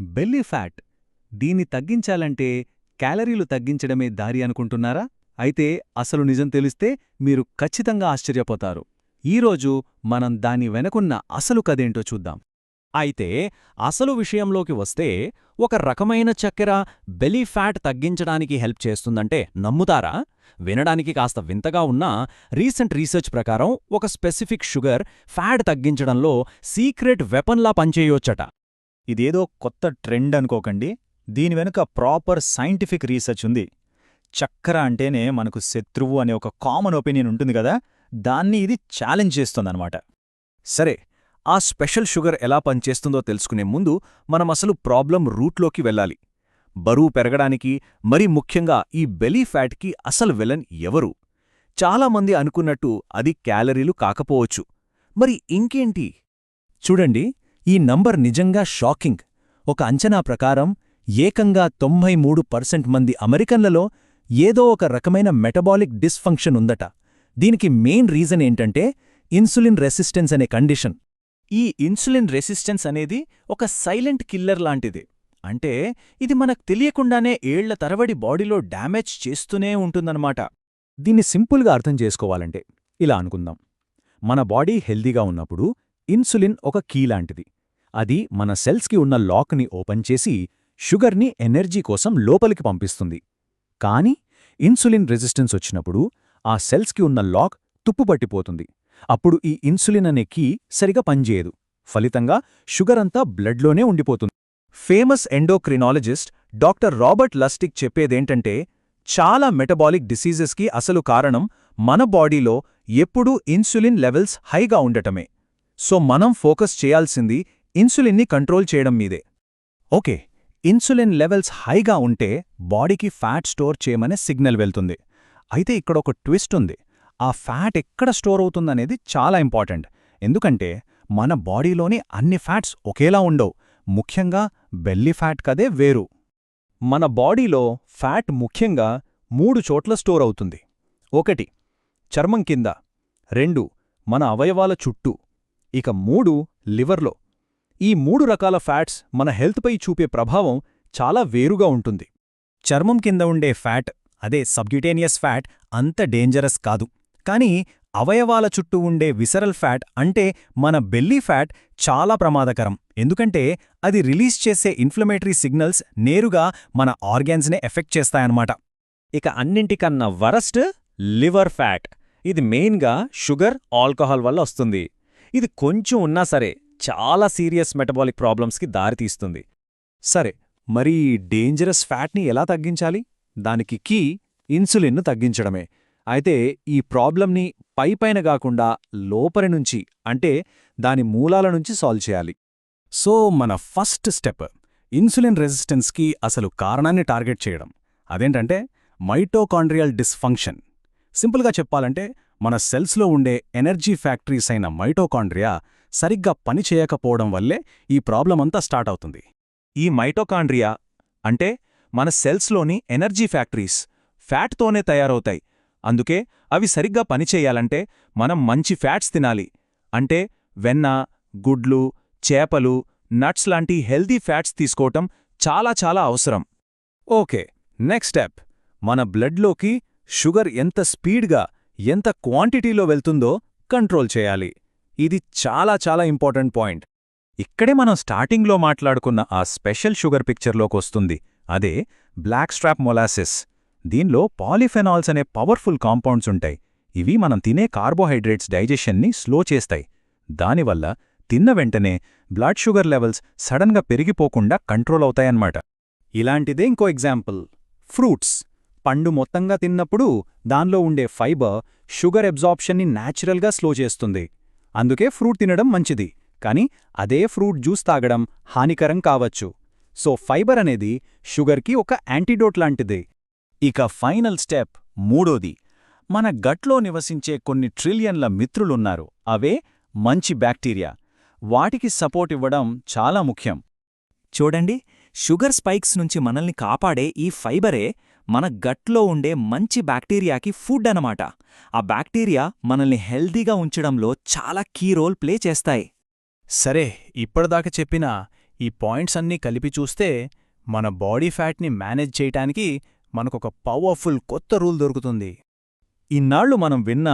Belly fat. దీన్ని తగ్గించాలంటే క్యాలరీలు తగ్గించడమే దారి అనుకుంటున్నారా? అయితే అసలు నిజం తెలిస్తే మీరు ఖచ్చితంగా ఆశ్చర్యపోతారు. ఈరోజు మనం దాని వెనకున్న అసలు కథేంటో చూద్దాం. అయితే అసలు విషయంలోకి వస్తే ఒక రకమైన చక్కెర బెలీ ఫ్యాట్ తగ్గించడానికి హెల్ప్ చేస్తుందంటే నమ్ముతారా? వినడానికి కాస్త వింతగా ఉన్నా రీసెంట్ రీసెర్చ్ ప్రకారం ఒక స్పెసిఫిక్ షుగర్ ఫ్యాట్ తగ్గించడంలో సీక్రెట్ వెపన్లా పనిచేయొచ్చట. ఇదేదో కొత్త ట్రెండ్ అనుకోకండి. దీని వెనుక ప్రాపర్ సైంటిఫిక్ రీసెర్చ్ ఉంది. చక్కెర అంటేనే మనకు శత్రువు అనే ఒక కామన్ ఒపీనియన్ ఉంటుంది కదా, దాన్ని ఇది ఛాలెంజ్ చేస్తోందనమాట. సరే, ఆ స్పెషల్ షుగర్ ఎలా పనిచేస్తుందో తెలుసుకునే ముందు మనం అసలు ప్రాబ్లం రూట్లోకి వెళ్ళాలి. బరువు పెరగడానికి, మరీ ముఖ్యంగా ఈ బెలీ ఫ్యాట్కి అసలు విలన్ ఎవరు? చాలామంది అనుకున్నట్టు అది క్యాలరీలు కాకపోవచ్చు. మరి ఇంకేంటి? చూడండి, ఈ నంబర్ నిజంగా షాకింగ్. ఒక అంచనా ప్రకారం ఏకంగా 93% మంది అమెరికన్లలో ఏదో ఒక రకమైన మెటబాలిక్ డిస్ఫంక్షన్ ఉందట. దీనికి మెయిన్ రీజన్ ఏంటంటే ఇన్సులిన్ రెసిస్టెన్స్ అనే కండిషన్. ఈ ఇన్సులిన్ రెసిస్టెన్స్ అనేది ఒక సైలెంట్ కిల్లర్ లాంటిది. అంటే ఇది మనకు తెలియకుండానే ఏళ్ల తరబడి బాడీలో డ్యామేజ్ చేస్తూనే ఉంటుందన్నమాట. దీన్ని సింపుల్గా అర్థం చేసుకోవాలంటే ఇలా అనుకుందాం. మన బాడీ హెల్దీగా ఉన్నప్పుడు ఇన్సులిన్ ఒక కీ లాంటిది. అది మన సెల్స్కి ఉన్న లాక్ని ఓపెన్ చేసి షుగర్ని ఎనర్జీ కోసం లోపలికి పంపిస్తుంది. కానీ ఇన్సులిన్ రెసిస్టెన్స్ వచ్చినప్పుడు ఆ సెల్స్కి ఉన్న లాక్ తుప్పుపట్టిపోతుంది. అప్పుడు ఈ ఇన్సులిన్ అనే కీ సరిగా పనిచేయదు. ఫలితంగా షుగర్ అంతా బ్లడ్లోనే ఉండిపోతుంది. ఫేమస్ ఎండోక్రినాలజిస్ట్ డాక్టర్ రాబర్ట్ లస్టిక్ చెప్పేదేంటంటే, చాలా మెటబాలిక్ డిసీజెస్కి అసలు కారణం మన బాడీలో ఎప్పుడూ ఇన్సులిన్ లెవెల్స్ హైగా ఉండటమే. సో మనం ఫోకస్ చేయాల్సింది ఇన్సులిన్ని కంట్రోల్ చేయడం మీదే. ఓకే, ఇన్సులిన్ లెవెల్స్ హైగా ఉంటే బాడీకి ఫ్యాట్ స్టోర్ చేయమనే సిగ్నల్ వెళ్తుంది. అయితే ఇక్కడొక ట్విస్ట్ ఉంది. ఆ ఫ్యాట్ ఎక్కడ స్టోర్ అవుతుందనేది చాలా ఇంపార్టెంట్. ఎందుకంటే మన బాడీలోని అన్ని ఫ్యాట్స్ ఒకేలా ఉండవు. ముఖ్యంగా బెల్లీ ఫ్యాట్ కదే వేరు. మన బాడీలో ఫ్యాట్ ముఖ్యంగా 3 చోట్ల స్టోర్ అవుతుంది. 1 చర్మం కింద, 2 మన అవయవాల చుట్టూ, ఇక 3 లివర్లో. ఈ 3 రకాల ఫ్యాట్స్ మన హెల్త్పై చూపే ప్రభావం చాలా వేరుగా ఉంటుంది. చర్మం కింద ఉండే ఫ్యాట్, అదే సబ్క్యూటేనియస్ ఫ్యాట్, అంత డేంజరస్ కాదు. కానీ అవయవాల చుట్టూ ఉండే విసరల్ ఫ్యాట్ అంటే మన బెల్లీ ఫ్యాట్ చాలా ప్రమాదకరం. ఎందుకంటే అది రిలీజ్ చేసే ఇన్ఫ్లమేటరీ సిగ్నల్స్ నేరుగా మన ఆర్గాన్స్నే ఎఫెక్ట్ చేస్తాయన్నమాట. ఇక అన్నింటికన్నా వరస్ట్ లివర్ ఫ్యాట్. ఇది మెయిన్గా షుగర్, ఆల్కహాల్ వల్ల వస్తుంది. ఇది కొంచెం ఉన్నా సరే చాలా సీరియస్ మెటబాలిక్ ప్రాబ్లమ్స్కి దారితీస్తుంది. సరే, మరి డేంజరస్ ఫ్యాట్ని ఎలా తగ్గించాలి? దానికి కీ ఇన్సులిన్ను తగ్గించడమే. అయితే ఈ ప్రాబ్లంని పైపైన కాకుండా లోపలి నుంచి, అంటే దాని మూలాల నుంచి సాల్వ్ చేయాలి. సో మన ఫస్ట్ స్టెప్ ఇన్సులిన్ రెసిస్టెన్స్కి అసలు కారణాన్ని టార్గెట్ చేయడం. అదేంటంటే మైటోకాండ్రియల్ డిస్ఫంక్షన్. సింపుల్గా చెప్పాలంటే మన సెల్స్లో ఉండే ఎనర్జీ ఫ్యాక్టరీస్ అయిన మైటోకాండ్రియా సరిగ్గా పనిచేయకపోవడం వల్లే ఈ ప్రాబ్లమంతా స్టార్ట్ అవుతుంది. ఈ మైటోకాండ్రియా అంటే మన సెల్స్లోని ఎనర్జీ ఫ్యాక్టరీస్ ఫ్యాట్తోనే తయారవుతాయి. అందుకే అవి సరిగ్గా పనిచేయాలంటే మనం మంచి ఫ్యాట్స్ తినాలి. అంటే వెన్న, గుడ్లు, చేపలు, నట్స్ లాంటి హెల్దీ ఫ్యాట్స్ తీసుకోవటం చాలా చాలా అవసరం. ఓకే, నెక్స్ట్ స్టెప్, మన బ్లడ్లోకి షుగర్ ఎంత స్పీడ్గా, ఎంత క్వాంటిటీలో వెళ్తుందో కంట్రోల్ చేయాలి. ఇది చాలా చాలా ఇంపార్టెంట్ పాయింట్. ఇక్కడే మనం స్టార్టింగ్లో మాట్లాడుకున్న ఆ స్పెషల్ షుగర్ పిక్చర్లోకొస్తుంది. అదే బ్లాక్ స్ట్రాప్ మొలాసిస్. దీనిలో పాలిఫెనాల్స్ అనే పవర్ఫుల్ కాంపౌండ్స్ ఉంటాయి. ఇవి మనం తినే కార్బోహైడ్రేట్స్ డైజెషన్ని స్లో చేస్తాయి. దానివల్ల తిన్న వెంటనే బ్లడ్ షుగర్ లెవెల్స్ సడన్గా పెరిగిపోకుండా కంట్రోల్ అవుతాయన్నమాట. ఇలాంటిదే ఇంకో ఎగ్జాంపుల్, ఫ్రూట్స్. పండు మొత్తంగా తిన్నప్పుడు దానిలో ఉండే ఫైబర్ షుగర్ అబ్జార్ప్షన్ని న్యాచురల్గా స్లో చేస్తుంది. అందుకే ఫ్రూట్ తినడం మంచిది. కానీ అదే ఫ్రూట్ జ్యూస్ తాగడం హానికరం కావచ్చు. సో ఫైబర్ అనేది షుగర్కి ఒక యాంటీడోట్ లాంటిది. ఇక ఫైనల్ స్టెప్ మూడోది, మన గట్లో నివసించే కొన్ని ట్రిలియన్ల మిత్రులున్నారు. అవే మంచి బ్యాక్టీరియా. వాటికి సపోర్ట్ ఇవ్వడం చాలా ముఖ్యం. చూడండి, షుగర్ స్పైక్స్ నుంచి మనల్ని కాపాడే ఈ ఫైబరే మన గట్లో ఉండే మంచి బ్యాక్టీరియాకి ఫుడ్ అనమాట. ఆ బ్యాక్టీరియా మనల్ని హెల్దీగా ఉంచడంలో చాలా కీ రోల్ ప్లే చేస్తాయి. సరే, ఇప్పటిదాకా చెప్పిన ఈ పాయింట్స్ అన్నీ కలిపి చూస్తే మన బాడీ ఫ్యాట్ని మేనేజ్ చేయటానికి మనకొక పవర్ఫుల్ కొత్త రూల్ దొరుకుతుంది. ఇన్నాళ్లు మనం విన్న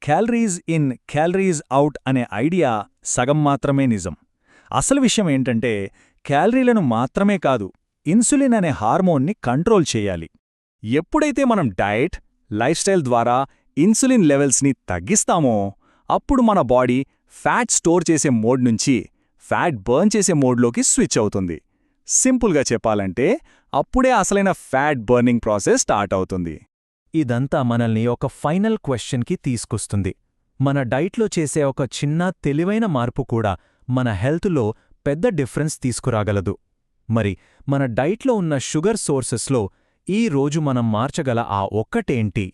క్యాలరీస్ ఇన్ క్యాలరీస్ అవుట్ అనే ఐడియా సగం మాత్రమే నిజం. అసలు విషయం ఏంటంటే క్యాలరీలను మాత్రమే కాదు, ఇన్సులిన్ అనే హార్మోన్ని కంట్రోల్ చేయాలి. ఎప్పుడైతే మనం డైట్, లైఫ్స్టైల్ ద్వారా ఇన్సులిన్ లెవెల్స్ని తగ్గిస్తామో అప్పుడు మన బాడీ ఫ్యాట్ స్టోర్ చేసే మోడ్ నుంచి ఫ్యాట్ బర్న్ చేసే మోడ్లోకి స్విచ్ అవుతుంది. సింపుల్గా చెప్పాలంటే అప్పుడే అసలైన ఫ్యాట్ బర్నింగ్ ప్రాసెస్ స్టార్ట్ అవుతుంది. ఇదంతా మనల్ని ఒక ఫైనల్ క్వశ్చన్కి తీసుకొస్తుంది. మన డైట్లో చేసే ఒక చిన్న తెలివైన మార్పు కూడా మన హెల్త్లో పెద్ద డిఫరెన్స్ తీసుకురాగలదు. మరి మన డైట్లో ఉన్న షుగర్ సోర్సెస్లో ఈ రోజు మనం మార్చగల ఆ ఒక్కటేంటి?